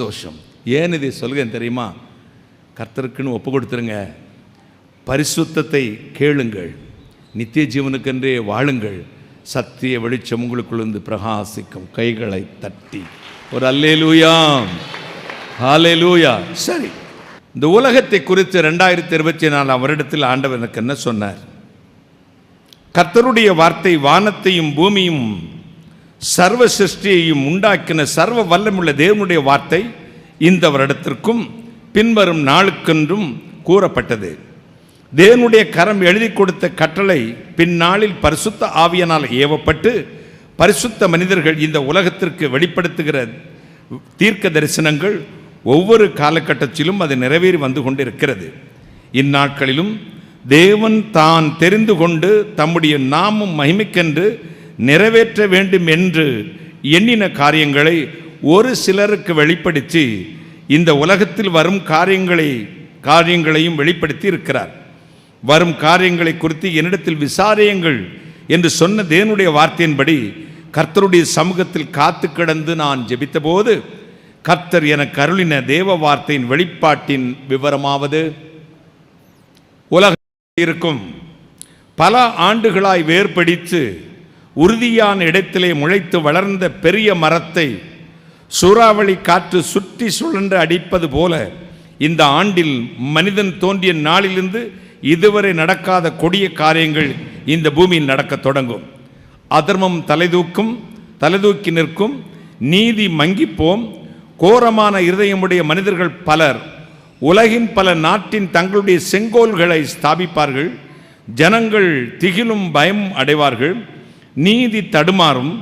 தோஷம். ஏன் இதை சொல்கிறேன் தெரியுமா? கர்த்தருக்குன்னு ஒப்பு கொடுத்துருங்க. பரிசுத்தத்தை கேளுங்கள், நித்திய ஜீவனுக்கென்றே வாழுங்கள். சத்திய வெளிச்சம் உங்களுக்குள்ளிருந்து பிரகாசிக்கும். கைகளை தட்டி ஒரு அல்லேலூயா, ஹல்லேலூயா. சரி, இந்த உலகத்தை குறித்து 2024 வருடத்தில் ஆண்டவர் எனக்கு என்ன சொன்னார்? கர்த்தருடைய வார்த்தை வானத்தையும் பூமியும் சர்வ சிருஷ்டியையும் உண்டாக்கின சர்வ வல்லமுள்ள தேவனுடைய வார்த்தை இந்த வருடத்திற்கும் பின்வரும் நாளுக்கென்றும் கூறப்பட்டது. தேவனுடைய கரம் எழுதி கொடுத்த கட்டளை பின்னாளில் பரிசுத்த ஆவியினால் ஏவப்பட்டு பரிசுத்த மனிதர்கள் இந்த உலகத்திற்கு வெளிப்படுத்துகிற தீர்க்க தரிசனங்கள் ஒவ்வொரு காலகட்டத்திலும் அது நிறைவேறி வந்து கொண்டிருக்கிறது. இந்நாட்களிலும் தேவன் தான் தெரிந்து கொண்டு தம்முடைய நாமம் மகிமைக்கென்று நிறைவேற்ற வேண்டும் என்று எண்ணின காரியங்களை ஒரு சிலருக்கு வெளிப்படுத்தி இந்த உலகத்தில் வரும் காரியங்களையும் வெளிப்படுத்தி இருக்கிறார். வரும் காரியங்களை குறித்து என்னிடத்தில் விசாரியுங்கள் என்று சொன்ன தேவனுடைய வார்த்தையின்படி கர்த்தருடைய சமூகத்தில் காத்து கிடந்து நான் ஜெபித்த போது கர்த்தர் எனக்கு அருளின தேவ வார்த்தையின் வெளிப்பாட்டின் விவரமாவது, உலகத்தில் இருக்கும் பல ஆண்டுகளாய் வேர்பிடித்து உறுதியான இடத்திலே முளைத்து வளர்ந்த பெரிய மரத்தை சூறாவளி காற்று சுற்றி சுழன்று அடிப்பது போல இந்த ஆண்டில் மனிதன் தோன்றிய நாளிலிருந்து இதுவரை நடக்காத கொடிய காரியங்கள் இந்த பூமியில் நடக்க தொடங்கும். அதர்மம் தலைதூக்கி நிற்கும், நீதி மங்கிப்போம். கோரமான இருதயமுடைய மனிதர்கள் பலர் உலகின் பல நாட்டின் தங்களுடைய செங்கோல்களை ஸ்தாபிப்பார்கள். ஜனங்கள் திகிலும் பயம் அடைவார்கள். நீதி தடுமாறும்.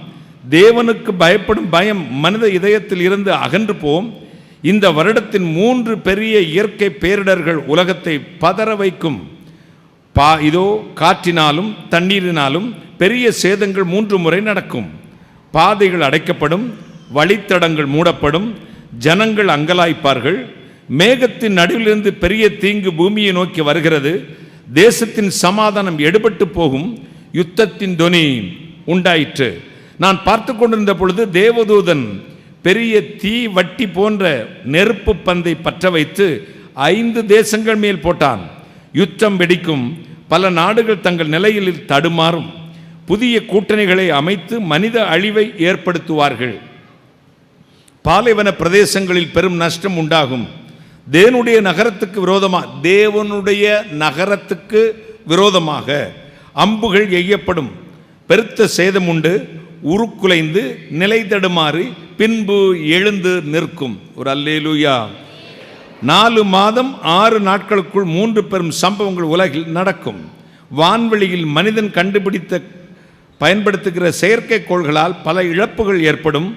தேவனுக்கு பயப்படும் பயம் மனித இதயத்தில் இருந்து அகன்று போம். இந்த வருடத்தின் 3 பெரிய இயற்கை பேரிடர்கள் உலகத்தை பதற வைக்கும். இதோ காற்றினாலும் தண்ணீரினாலும் பெரிய சேதங்கள் 3 முறை நடக்கும். பாதைகள் அடைக்கப்படும், வழித்தடங்கள் மூடப்படும், ஜனங்கள் அங்கலாய்ப்பார்கள். மேகத்தின் நடுவிலிருந்து பெரிய தீங்கு பூமியை நோக்கி வருகிறது. தேசத்தின் சமாதானம் எடுபட்டு போகும். யுத்தத்தின் தொனி உண்டாயிற்று. நான் பார்த்து கொண்டிருந்த பொழுது தேவதூதன் பெரிய தீ வட்டி போன்ற நெருப்பு பந்தை பற்ற வைத்து 5 தேசங்கள் மேல் போட்டான். யுத்தம் வெடிக்கும். பல நாடுகள் தங்கள் நிலையில் தடுமாறும். புதிய கூட்டணிகளை அமைத்து மனித அழிவை ஏற்படுத்துவார்கள். பாலைவன பிரதேசங்களில் பெரும் நஷ்டம் உண்டாகும். தேவனுடைய நகரத்துக்கு விரோதமாக அம்புகள் எய்யப்படும். பெருத்த சேதம் உண்டு. உருக்குலைந்து நிலை தடுமாறி பின்பு எழுந்து நிற்கும். ஒரு அல்லேலூயா. 4 மாதம் 6 நாட்களுக்குள் 3 பெரும் சம்பவங்கள் உலகில் நடக்கும். வான்வெளியில் மனிதன் பயன்படுத்துகிற செயற்கைக்கோள்களால் பல இழப்புகள் ஏற்படும்.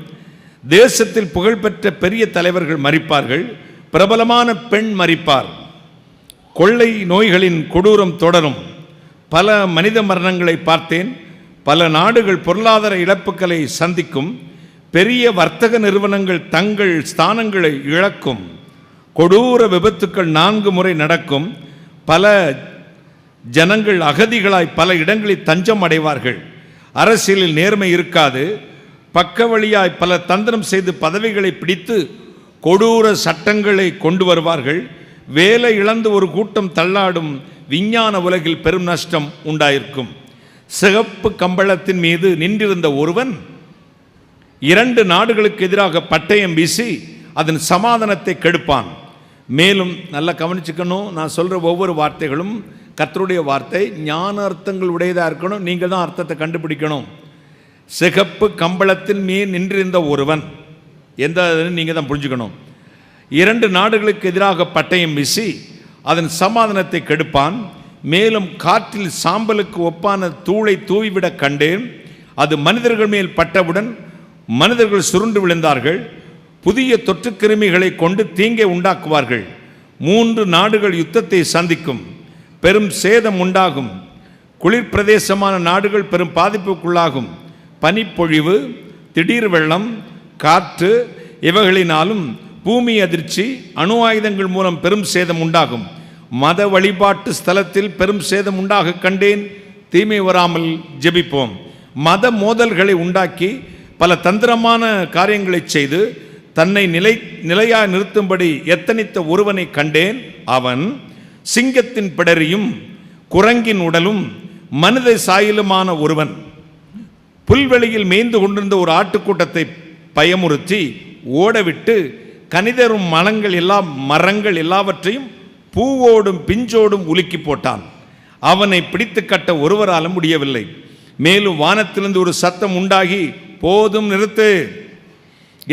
தேசத்தில் புகழ்பெற்ற பெரிய தலைவர்கள் மரிப்பார்கள். பிரபலமான பெண் மரிப்பார். கொள்ளை நோய்களின் கொடூரம் தொடரும். பல மனித மரணங்களை பார்த்தேன். பல நாடுகள் பொருளாதார இழப்புகளை சந்திக்கும். பெரிய வர்த்தக நிறுவனங்கள் தங்கள் ஸ்தானங்களை இழக்கும். கொடூர விபத்துக்கள் 4 முறை நடக்கும். பல ஜனங்கள் அகதிகளாய் பல இடங்களில் தஞ்சம் அடைவார்கள். அரசியலில் நேர்மை இருக்காது. பக்க வழியாய் பல தந்திரம் செய்து பதவிகளை பிடித்து கொடூர சட்டங்களை கொண்டு வருவார்கள். வேலை இழந்து ஒரு கூட்டம் தள்ளாடும். விஞ்ஞான உலகில் பெரும் நஷ்டம் உண்டாயிருக்கும். சிகப்பு கம்பளத்தின் மீது நின்றிருந்த ஒருவன் 2 நாடுகளுக்கு எதிராக பட்டயம் வீசி அதன் சமாதானத்தை கெடுப்பான். மேலும் நல்லா கவனிச்சுக்கணும், நான் சொல்கிற ஒவ்வொரு வார்த்தைகளும் கர்த்தருடைய வார்த்தை, ஞான அர்த்தங்கள் உடையதாக இருக்கணும். நீங்கள் தான் அர்த்தத்தை கண்டுபிடிக்கணும். சிகப்பு கம்பளத்தின் மீது நின்றிருந்த ஒருவன், எந்த நீங்கள் தான் புரிஞ்சுக்கணும். 2 நாடுகளுக்கு எதிராக பட்டயம் வீசி அதன் சமாதானத்தை கெடுப்பான். மேலும் காற்றில் சாம்பலுக்கு ஒப்பான தூளை தூவிவிட கண்டேன். அது மனிதர்கள் மேல் பட்டவுடன் மனிதர்கள் சுருண்டு விழுந்தார்கள். புதிய தொற்று கிருமிகளை கொண்டு தீங்கை உண்டாக்குவார்கள். 3 நாடுகள் யுத்தத்தை சந்திக்கும். பெரும் சேதம் உண்டாகும். குளிர் பிரதேசமான நாடுகள் பெரும் பாதிப்புக்குள்ளாகும். பனிப்பொழிவு, திடீர் வெள்ளம், காற்று இவைகளினாலும் பூமி அதிர்ச்சி, அணு ஆயுதங்கள் மூலம் பெரும் சேதம் உண்டாகும். மத வழிபாட்டு ஸ்தலத்தில் பெரும் சேதம் உண்டாக கண்டேன். தீமை வராமல் ஜெபிப்போம். மத மோதல்களை உண்டாக்கி பல தந்திரமான காரியங்களை செய்து தன்னை நிலையா நிறுத்தும்படி எத்தனித்த ஒருவனை கண்டேன். அவன் சிங்கத்தின் பிடரியும் குரங்கின் உடலும் மனித சாயலுமான ஒருவன். புல்வெளியில் மேய்ந்து கொண்டிருந்த ஒரு ஆட்டுக்கூட்டத்தை பயமுறுத்தி ஓடவிட்டு கனிதரும் மரங்கள் எல்லாவற்றையும் பூவோடும் பிஞ்சோடும் உலுக்கி போட்டான். அவனை பிடித்து கட்ட ஒருவராலும் முடியவில்லை. மேலும் வானத்திலிருந்து ஒரு சத்தம் உண்டாகி, போதும், நிறுத்து.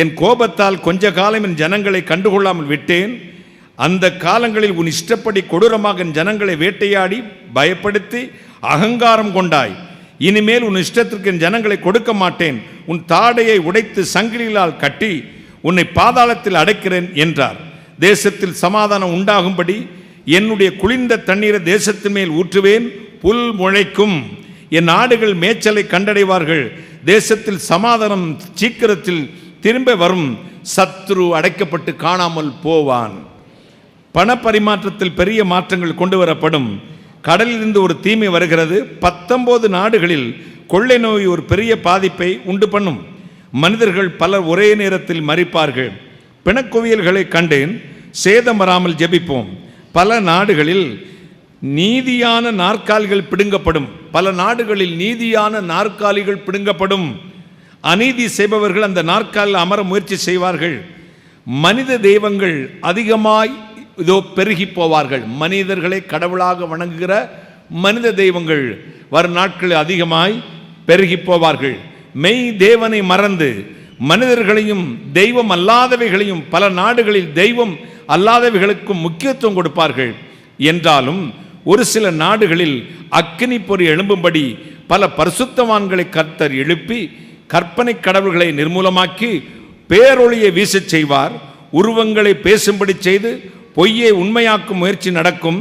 என் கோபத்தால் கொஞ்ச காலம் என் ஜனங்களை கண்டுகொள்ளாமல் விட்டேன். அந்த காலங்களில் உன் இஷ்டப்படி கொடூரமாக என் ஜனங்களை வேட்டையாடி பயப்படுத்தி அகங்காரம் கொண்டாய். இனிமேல் உன் இஷ்டத்திற்கு என் ஜனங்களை கொடுக்க மாட்டேன். உன் தாடையை உடைத்து சங்கிலிகளால் கட்டி உன்னை பாதாளத்தில் அடைக்கிறேன் என்றார். தேசத்தில் சமாதானம் உண்டாகும்படி என்னுடைய குளிர்ந்த தண்ணீரை தேசத்தின் மேல் ஊற்றுவேன். புல் முளைக்கும், என் ஆடுகள் மேய்ச்சலை கண்டடைவார்கள். தேசத்தில் சமாதானம் சீக்கிரத்தில் திரும்ப வரும். சத்ரு அடைக்கப்பட்டு காணாமல் போவான். பண பரிமாற்றத்தில் பெரிய மாற்றங்கள் கொண்டு வரப்படும். கடலிலிருந்து ஒரு தீமை வருகிறது. 19 நாடுகளில் கொள்ளை நோய் ஒரு பெரிய பாதிப்பை உண்டு பண்ணும். மனிதர்கள் பலர் ஒரே நேரத்தில் மரிப்பார்கள். பிணக்குவியல்களை கண்டேன். சேதம் வராமல் ஜெபிப்போம். பல நாடுகளில் நீதியான நாற்காலிகள் பிடுங்கப்படும். பல நாடுகளில் நீதியான நாற்காலிகள் பிடுங்கப்படும். அநீதி செய்பவர்கள் அந்த நாற்காலில் அமர முயற்சி செய்வார்கள். மனித தெய்வங்கள் அதிகமாய் பெருகி போவார்கள். மனிதர்களை கடவுளாக வணங்குகிற மனித தெய்வங்கள் வரும் நாட்களில் அதிகமாய் பெருகி போவார்கள். மெய் தேவனை மறந்து மனிதர்களையும் தெய்வம் அல்லாதவைகளையும் பல நாடுகளில் தெய்வம் அல்லாதவைகளுக்கும் முக்கியத்துவம் கொடுப்பார்கள். என்றாலும் ஒரு சில நாடுகளில் அக்கினி பொறி எழும்பும்படி பல பரிசுத்தவான்களை கர்த்தர் எழுப்பி கற்பனை கடவுள்களை நிர்மூலமாக்கி பேரொளியை வீசச் செய்வார். உருவங்களை பேசும்படி செய்து பொய்யை உண்மையாக்கும் முயற்சி நடக்கும்.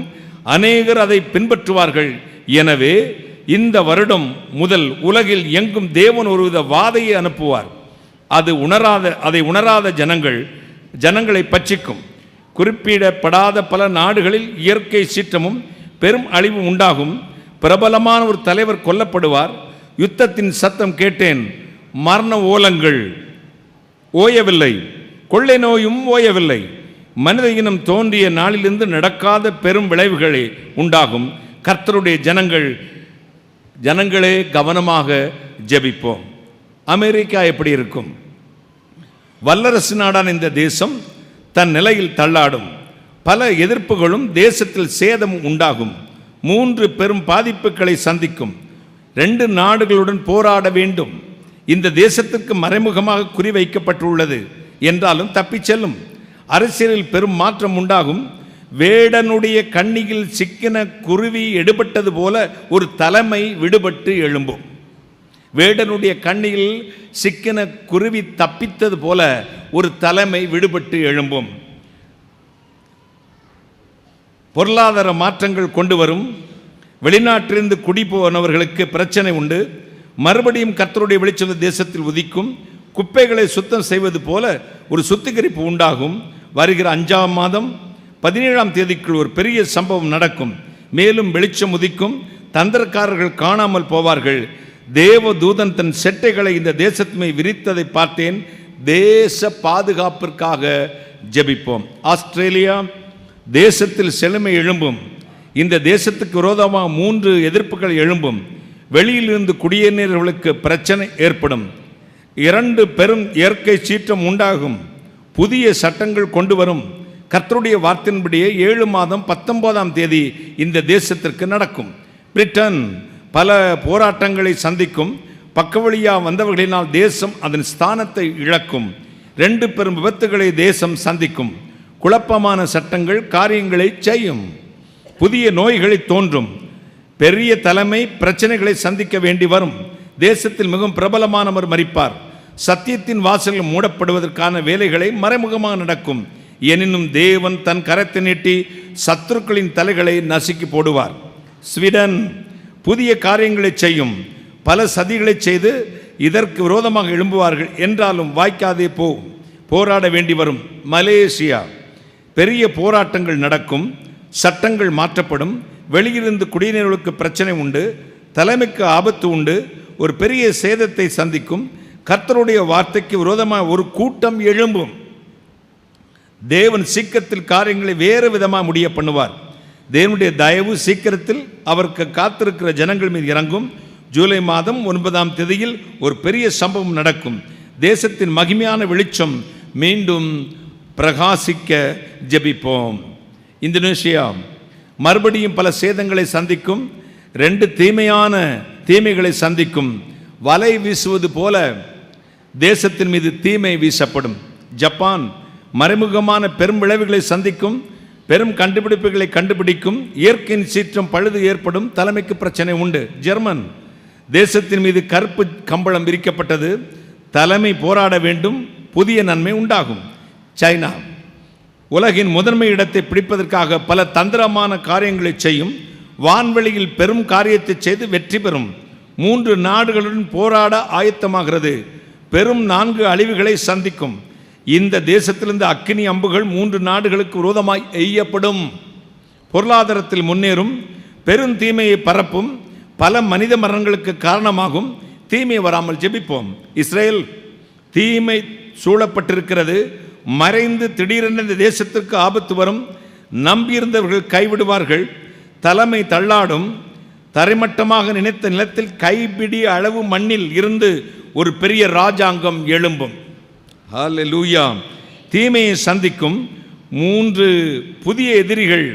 அநேகர் அதை பின்பற்றுவார்கள். எனவே இந்த வருடம் முதல் உலகில் எங்கும் தேவன் ஒருவித வாதையை அனுப்புவார். அதை உணராத ஜனங்களை பட்சிக்கும். குறிப்பிடப்படாத பல நாடுகளில் இயற்கை சீற்றமும் பெரும் அழிவு உண்டாகும். பிரபலமான ஒரு தலைவர் கொல்லப்படுவார். யுத்தத்தின் சத்தம் கேட்டேன். மரண ஓலங்கள் ஓயவில்லை, கொள்ளை நோயும் ஓயவில்லை. மனித இனம் தோன்றிய நாளிலிருந்து நடக்காத பெரும் விளைவுகளே உண்டாகும். கர்த்தருடைய ஜனங்களே கவனமாக ஜெபிப்போம். அமெரிக்கா எப்படி இருக்கும்? வல்லரசு நாடான இந்த தேசம் தன் நிலையில் தள்ளாடும். பல எதிர்ப்புகளும் தேசத்தில் சேதம் உண்டாகும். 3 பெரும் பாதிப்புகளை சந்திக்கும். 2 நாடுகளுடன் போராட வேண்டும். இந்த தேசத்திற்கு மறைமுகமாக குறிவைக்கப்பட்டுள்ளது என்றாலும் தப்பிச் செல்லும். அரசியலில் பெரும் மாற்றம் உண்டாகும். வேடனுடைய கண்ணியில் சிக்கின குருவி எடுபட்டது போல ஒரு தலைமை விடுபட்டு எழும்பும். வேடனுடைய கண்ணியில் சிக்கின குருவி தப்பித்தது போல ஒரு தலைமை விடுபட்டு எழும்பும். பொருளாதார மாற்றங்கள் கொண்டு வரும். வெளிநாட்டிலிருந்து குடி போனவர்களுக்கு பிரச்சனை உண்டு. மறுபடியும் கர்த்தருடைய வெளிச்சம் தேசத்தில் உதிக்கும். குப்பைகளை சுத்தம் செய்வது போல ஒரு சுத்திகரிப்பு உண்டாகும். வருகிற 5ஆம் மாதம் 17ஆம் தேதிக்குள் ஒரு பெரிய சம்பவம் நடக்கும். மேலும் வெளிச்சம் உதிக்கும். தந்திரக்காரர்கள் காணாமல் போவார்கள். தேவ தூதன் தன் செட்டைகளை இந்த தேசத்துமை விரித்ததை பார்த்தேன். தேச பாதுகாப்பிற்காக ஜெபிப்போம். ஆஸ்திரேலியா தேசத்தில் செழுமை எழும்பும். இந்த தேசத்துக்கு விரோதமாக 3 எதிர்ப்புகள் எழும்பும். வெளியிலிருந்து குடியேறியவர்களுக்கு பிரச்சனை ஏற்படும். 2 பெரும் இயற்கை சீற்றம் உண்டாகும். புதிய சட்டங்கள் கொண்டு வரும். கர்த்தருடைய வார்த்தையின்படியே 7 மாதம் 19ஆம் தேதி இந்த தேசத்திற்கு நடக்கும். பிரிட்டன் பல போராட்டங்களை சந்திக்கும். பக்கவழியாக வந்தவர்களினால் தேசம் அதன் ஸ்தானத்தை இழக்கும். 2 பெரும் விபத்துகளை தேசம் சந்திக்கும். குழப்பமான சட்டங்கள் காரியங்களை செய்யும். புதிய நோய்களை தோன்றும். பெரிய தலைமை பிரச்சனைகளை சந்திக்க வேண்டி வரும். தேசத்தில் மிகவும் பிரபலமானவர் மரிப்பார். சத்தியத்தின் வாசல்கள் மூடப்படுவதற்கான வேலைகளை மறைமுகமாக நடக்கும். எனினும் தேவன் தன் கரத்தை நீட்டி சத்துருக்களின் தலைகளை நசுக்கி போடுவார். ஸ்வீடன் புதிய காரியங்களை செய்யும். பல சதிகளை செய்து இதற்கு விரோதமாக எழும்புவார்கள். என்றாலும் வாய்க்காதே போராட வேண்டி வரும். மலேசியா பெரிய போராட்டங்கள் நடக்கும். சட்டங்கள் மாற்றப்படும். வெளியிலிருந்து குடியினர்களுக்கு பிரச்சனை உண்டு. தலைமைக்கு ஆபத்து உண்டு. ஒரு பெரிய சேதத்தை சந்திக்கும். கர்த்தருடைய வார்த்தைக்கு விரோதமாக ஒரு கூட்டம் எழும்பும். தேவன் சீக்கிரத்தில் காரியங்களை வேறு விதமாக முடிய பண்ணுவார். தேவனுடைய தயவு சீக்கிரத்தில் அவருக்கு காத்திருக்கிற ஜனங்கள் மீது இறங்கும். ஜூலை மாதம் 9ஆம் தேதியில் ஒரு பெரிய சம்பவம் நடக்கும். தேசத்தின் மகிமையான வெளிச்சம் மீண்டும் பிரகாசிக்க ஜெபிப்போம். இந்தோனேஷியா மறுபடியும் பல சேதங்களை சந்திக்கும். 2 தீமைகளை சந்திக்கும். வலை வீசுவது போல தேசத்தின் மீது தீமை வீசப்படும். ஜப்பான் மறைமுகமான பெரும் விளைவுகளை சந்திக்கும். பெரும் கண்டுபிடிப்புகளை கண்டுபிடிக்கும். இயற்கையின் சீற்றம் பழுது ஏற்படும். தலைமைக்கு பிரச்சனை உண்டு. ஜெர்மன் தேசத்தின் மீது கருப்பு கம்பளம் விரிக்கப்பட்டது. தலைமை போராட வேண்டும். புதிய நன்மை உண்டாகும். சைனா உலகின் முதன்மை இடத்தை பிடிப்பதற்காக பல தந்திரமான காரியங்களை செய்யும். வான்வெளியில் பெரும் காரியத்தை செய்து வெற்றி பெறும். 3 நாடுகளுடன் போராட ஆயத்தமாகிறது. பெரும் 4 அழிவுகளை சந்திக்கும். இந்த தேசத்திலிருந்து அக்கினி அம்புகள் 3 நாடுகளுக்கு விரோதமாய் எய்யப்படும். பொருளாதாரத்தில் முன்னேறும். பெரும் தீமையை பரப்பும். பல மனித மரணங்களுக்கு காரணமாகும். தீமை வராமல் ஜெபிப்போம். இஸ்ரேல் தீமை சூழப்பட்டிருக்கிறது. மறைந்து திடீரென இந்த தேசத்திற்கு ஆபத்து வரும். நம்பியிருந்தவர்கள் கைவிடுவார்கள். தலைமை தள்ளாடும். தரைமட்டமாக நினைத்த நிலத்தில் கைப்பிடி அளவு மண்ணில் இருந்து ஒரு பெரிய ராஜாங்கம் எழும்பும். ஹல்லேலூயா. தீமையை சந்திக்கும். 3 புதிய எதிரிகள்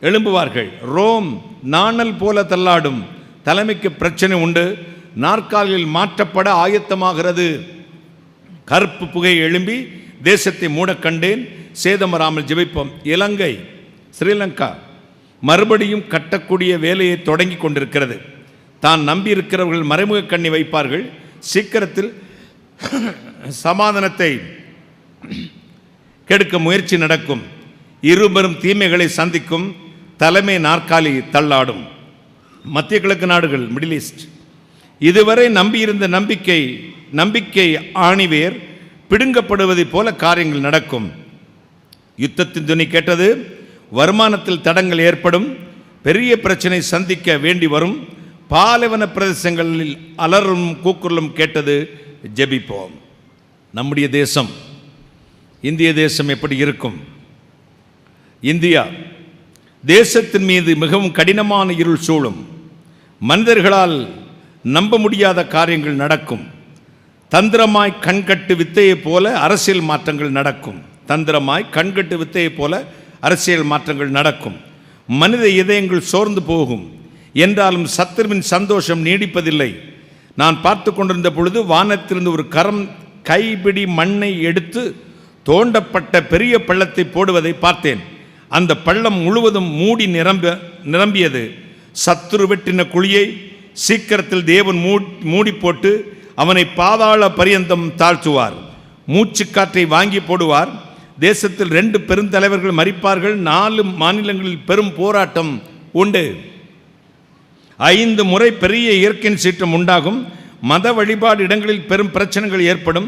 எழும்புவார்கள். ரோம் நாணல் போல தள்ளாடும். தலைமைக்கு பிரச்சனை உண்டு. நாற்காலியில் மாற்றப்பட ஆயத்தமாகிறது. கருப்பு புகை எழும்பி தேசத்தை மூட கண்டேன். சேதம் வராமல் ஜெபிப்போம். இலங்கை ஸ்ரீலங்கா மறுபடியும் கட்டக்கூடிய வேலையை தொடங்கி கொண்டிருக்கிறது. தான் நம்பியிருக்கிறவர்கள் மறைமுக கண்ணி வைப்பார்கள். சீக்கிரத்தில் சமாதானத்தை கெடுக்க முயற்சி நடக்கும். இருபெரும் தீமைகளை சந்திக்கும். தலைமை நாற்காலி தள்ளாடும். மத்திய கிழக்கு நாடுகள், மிடில் ஈஸ்ட், இதுவரை நம்பியிருந்த நம்பிக்கை ஆணிவேர் பிடுங்கப்படுவதைப் போல காரியங்கள் நடக்கும். யுத்தத்தின் துணி கேட்டது. வருமானத்தில் தடங்கள் ஏற்படும். பெரிய பிரச்சனை சந்திக்க வேண்டி வரும். பாலைவன பிரதேசங்களில் அலறும் கூக்குரலும் கேட்டது. ஜெபிப்போம். நம்முடைய தேசம், இந்திய தேசம் எப்படி இருக்கும்? இந்தியா தேசத்தின் மீது மிகவும் கடினமான இருள் சூழும். மனிதர்களால் நம்ப முடியாத காரியங்கள் நடக்கும். தந்திரமாய் கண்கட்டு வித்தையை போல அரசியல் மாற்றங்கள் நடக்கும். தந்திரமாய் கண்கட்டு வித்தையை போல அரசியல் மாற்றங்கள் நடக்கும். மனித இதயங்கள் சோர்ந்து போகும். என்றாலும் சத்துருவின் சந்தோஷம் நீடிப்பதில்லை. நான் பார்த்து கொண்டிருந்த பொழுது வானத்திலிருந்து ஒரு கரம் கைப்பிடி மண்ணை எடுத்து தோண்டப்பட்ட பெரிய பள்ளத்தை போடுவதை பார்த்தேன். அந்த பள்ளம் முழுவதும் மூடி நிரம்பியது. சத்துரு வெட்டின குழியை சீக்கிரத்தில் தேவன் மூடி போட்டு அவனை பாதாள பரியந்தம் தாழ்த்துவார். மூச்சு காற்றை வாங்கி போடுவார். தேசத்தில் 2 பெருந்தலைவர்கள் மரிப்பார்கள். 4 மாநிலங்களில் பெரும் போராட்டம் உண்டு. 5 முறை பெரிய இயற்கையின் சீற்றம் உண்டாகும். மத வழிபாடு இடங்களில் பெரும் பிரச்சனைகள் ஏற்படும்.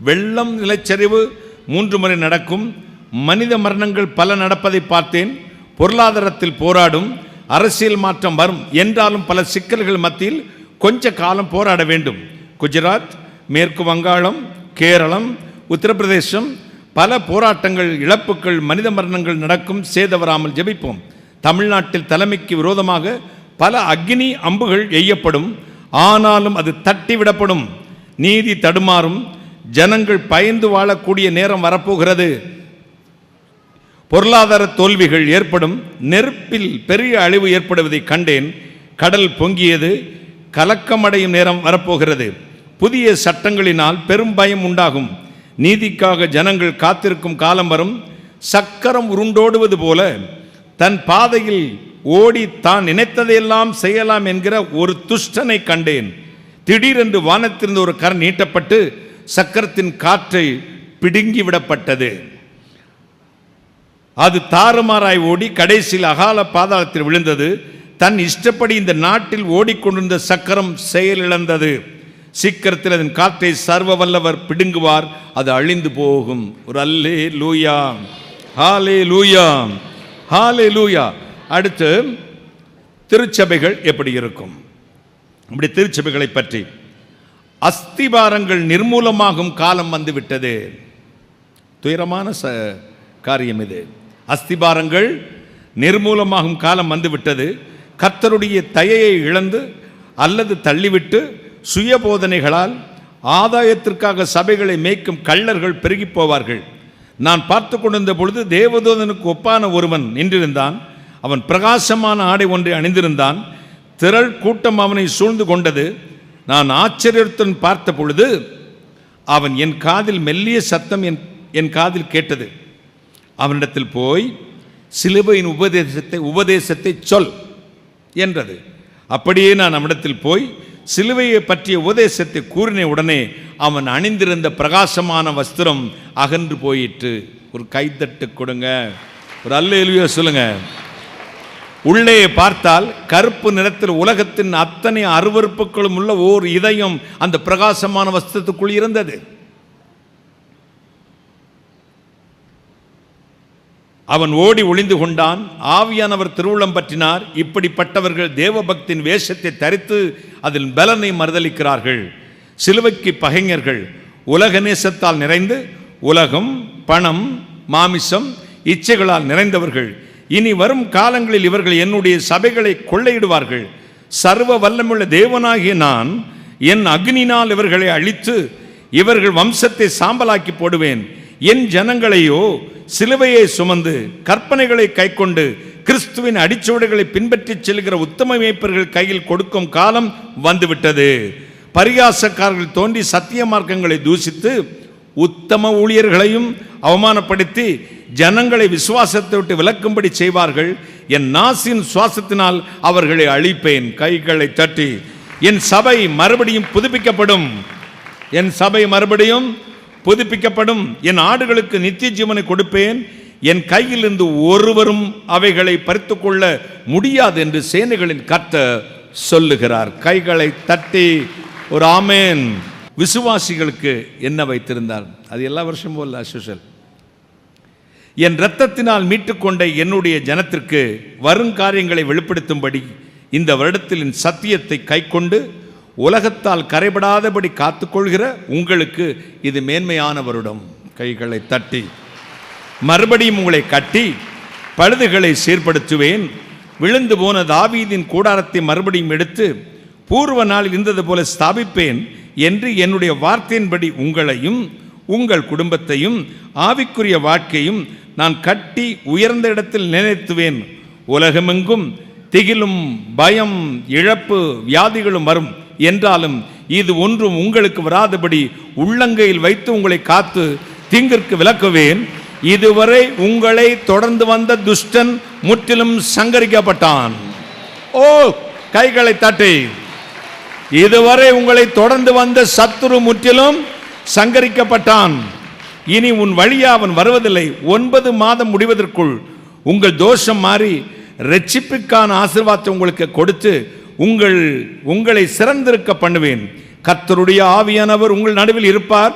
வெள்ளம், நிலச்சரிவு 3 முறை நடக்கும். மனித மரணங்கள் பல நடப்பதை பார்த்தேன். பொருளாதாரத்தில் போராடும். அரசியல் மாற்றம் வரும். என்றாலும் பல சிக்கல்கள் மத்தியில் கொஞ்ச காலம் போராட வேண்டும். குஜராத், மேற்கு வங்காளம், கேரளம், உத்தரப்பிரதேசம் பல போராட்டங்கள், இழப்புகள், மனித மரணங்கள் நடக்கும். சேத வராமல் ஜெபிப்போம். தமிழ்நாட்டில் தலைமைக்கு விரோதமாக பல அக்னி அம்புகள் எய்யப்படும். ஆனாலும் அது தட்டிவிடப்படும். நீதி தடுமாறும். ஜனங்கள் பயந்து வாழக்கூடிய நேரம் வரப்போகிறது. பொருளாதார தோல்விகள் ஏற்படும். நெருப்பில் பெரிய அழிவு ஏற்படுவதை கண்டேன். கடல் பொங்கியது. கலக்கமடையும் நேரம் வரப்போகிறது. புதிய சட்டங்களினால் பெரும் பயம் உண்டாகும். நீதிக்காக ஜனங்கள் காத்திருக்கும் காலம் வரும். சக்கரம் உருண்டோடுவது போல தன் பாதையில் ஓடி தான் நினைத்ததையெல்லாம் செய்யலாம் என்கிற ஒரு துஷ்டனை கண்டேன். திடீரென்று வானத்திலிருந்து ஒரு கரம் நீட்டப்பட்டு சக்கரத்தின் காற்றை பிடுங்கிவிடப்பட்டது. அது தாறுமாறாய் ஓடி கடைசியில் அகால பாதாளத்தில் விழுந்தது. தன் இஷ்டப்படி இந்த நாட்டில் ஓடிக்கொண்டிருந்த சக்கரம் செயலிழந்தது. சீக்கிரத்தில் அதன் காற்றை சர்வ வல்லவர் பிடுங்குவார். அது அழிந்து போகும். ஒரு அல்லேலூயா, ஹல்லேலூயா, ஹல்லேலூயா. அடுத்து திருச்சபைகள் எப்படி இருக்கும்? அப்படி திருச்சபைகளை பற்றி அஸ்திபாரங்கள் நிர்மூலமாகும் காலம் வந்துவிட்டது. துயரமான காரியம் இது. அஸ்திபாரங்கள் நிர்மூலமாகும் காலம் வந்துவிட்டது. கர்த்தருடைய தயையை இழந்து அல்லது தள்ளிவிட்டு சுயபோதனைகளால் ஆதாயத்திற்காக சபைகளை மேய்க்கும் கள்ளர்கள் பெருகி போவார்கள். நான் பார்த்து கொண்டிருந்த பொழுது தேவதூதனுக்கு ஒப்பான ஒருவன் நின்றிருந்தான். அவன் பிரகாசமான ஆடை ஒன்றை அணிந்திருந்தான். திரள் கூட்டம் அவனை சூழ்ந்து கொண்டது. நான் ஆச்சரியத்துடன் பார்த்த பொழுது அவன் என் காதில் மெல்லிய சத்தம் என் காதில் கேட்டது. அவனிடத்தில் போய் சிலுவையின் உபதேசத்தை சொல் என்றது. அப்படியே நான் அவனிடத்தில் போய் சிலுவையை பற்றிய உபதேசத்தை கூறின உடனே அவன் அணிந்திருந்த பிரகாசமான வஸ்திரம் அகன்று போயிற்று. ஒரு கைத்தட்டு கொடுங்க, ஒரு அல்லேலூயா சொல்லுங்க. உள்ளே பார்த்தால் கருப்பு நிறத்தில் உலகத்தின் அத்தனை அருவருப்புகளும் உள்ள ஓர் இதயம் அந்த பிரகாசமான வஸ்திரத்துக்குள் இருந்தது. அவன் ஓடி ஒளிந்து கொண்டான். ஆவியானவர் திருவுளம் பற்றினார். இப்படிப்பட்டவர்கள் தேவபக்தின் வேஷத்தை தரித்து அதில் பலனை மறுதளிக்கிறார்கள். சிலுவைக்கு பகைஞர்கள், உலக நேசத்தால் நிறைந்து உலகம், பணம், மாமிசம், இச்சைகளால் நிறைந்தவர்கள். இனி வரும் காலங்களில் இவர்கள் என்னுடைய சபைகளை கொள்ளையிடுவார்கள். சர்வ வல்லமுள்ள தேவனாகிய நான் என் அக்னினால் இவர்களை அழித்து இவர்கள் வம்சத்தை சாம்பலாக்கி போடுவேன். என் ஜனங்களையோ சிலுவையை சுமந்து கற்பனைகளை கைக்கொண்டு கிறிஸ்துவின் அடிச்சுவடுகளை பின்பற்றி செல்கிற உத்தம மேய்ப்பர்கள் கையில் கொடுக்கும் காலம் வந்துவிட்டது. பரிகாசக்காரர்கள் தோன்றி சத்திய மார்க்கங்களை தூஷித்து உத்தம ஊழியர்களையும் அவமானப்படுத்தி ஜனங்களை விசுவாசத்தை விட்டு விலக்கும்படி செய்வார்கள். என் நாசின் சுவாசத்தினால் அவர்களை அழிப்பேன். கைகளை தட்டி என் சபை மறுபடியும் புதுப்பிக்கப்படும். என் சபை மறுபடியும் புதுப்பிக்கப்படும். என் ஆடுகளுக்கு நித்திய ஜீவனை கொடுப்பேன். என் கையிலிருந்து ஒருவரும் அவைகளை பறித்து கொள்ள முடியாது என்று சேனைகளின் கர்த்தர் சொல்லுகிறார். கைகளை தட்டி ஒரு ஆமேன். விசுவாசிகளுக்கு என்ன வைத்திருந்தார்? அது எல்லா வருஷமும் போல அசுஷல். என் இரத்தத்தினால் மீட்டுக்கொண்ட என்னுடைய ஜனத்திற்கு வருங்காரியங்களை வெளிப்படுத்தும்படி இந்த வருடத்தில் சத்தியத்தை கைக்கொண்டு உலகத்தால் கரைபடாதபடி காத்துக்கொள்கிற உங்களுக்கு இது மேன்மையான வருடம். கைகளை தட்டி மறுபடியும் உங்களை கட்டி பழுதுகளை சீர்படுத்துவேன். விழுந்து போன தாவீதின் கூடாரத்தை மறுபடியும் எடுத்து பூர்வ நாளில் இருந்தது போல ஸ்தாபிப்பேன் என்று என்னுடைய வார்த்தையின்படி உங்களையும் உங்கள் குடும்பத்தையும் ஆவிக்குரிய வாழ்க்கையும் நான் கட்டி உயர்ந்த இடத்தில் நிலைநிறுத்துவேன். உலகமெங்கும் திகிலும் பயம், இழப்பு, வியாதிகளும் வரும் என்றாலும் இது ஒன்றும் உங்களுக்கு வராதபடி உள்ளங்கையில் வைத்து உங்களை காத்து தீங்கிற்கு விலக்குவேன். இதுவரை உங்களை தொடர்ந்து வந்த துஷ்டன் முற்றிலும் சங்கரிக்கப்பட்டான். ஓ, கைகளை தட்டி. இதுவரை உங்களை தொடர்ந்து வந்த சத்துரு முற்றிலும் சங்கரிக்கப்பட்டான். இனி உன் வழியா அவன் வருவதில்லை. 9 மாதம் முடிவதற்குள் உங்கள் தோஷம் மாறி இரட்சிப்புக்கான ஆசீர்வாதத்தை உங்களுக்கு கொடுத்து உங்களை சிறந்திருக்க பண்ணுவேன். கர்த்தருடைய ஆவியானவர் உங்கள் நடுவில் இருப்பார்.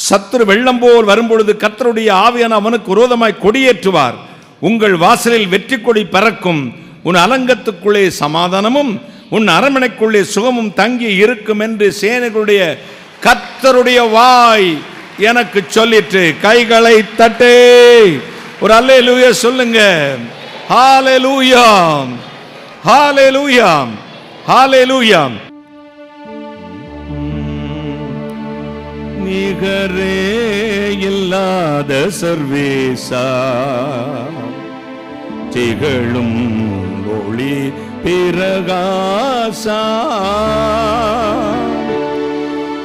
சத்துரு வெள்ளம் போல் வரும்பொழுது கர்த்தருடைய ஆவியான அவனுக்கு விரோதமாய் கொடியேற்றுவார். உங்கள் வாசலில் வெற்றி கொடி பறக்கும். உன் அலங்கத்துக்குள்ளே சமாதானமும் உன் அரண்மனைக்குள்ளே சுகமும் தங்கி இருக்கும் என்று சேனைகளுடைய கர்த்தருடைய வாய் எனக்கு சொல்லிற்று. கைகளை தட்டே ஒரு அல்லேலூயா சொல்லுங்க. ஹalleluya, ஹalleluya, ஹalleluya. நிகரே இல்லாத சர்வேசா திகழும் ஒளி பிரகாசா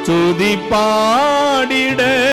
துதி பாடிட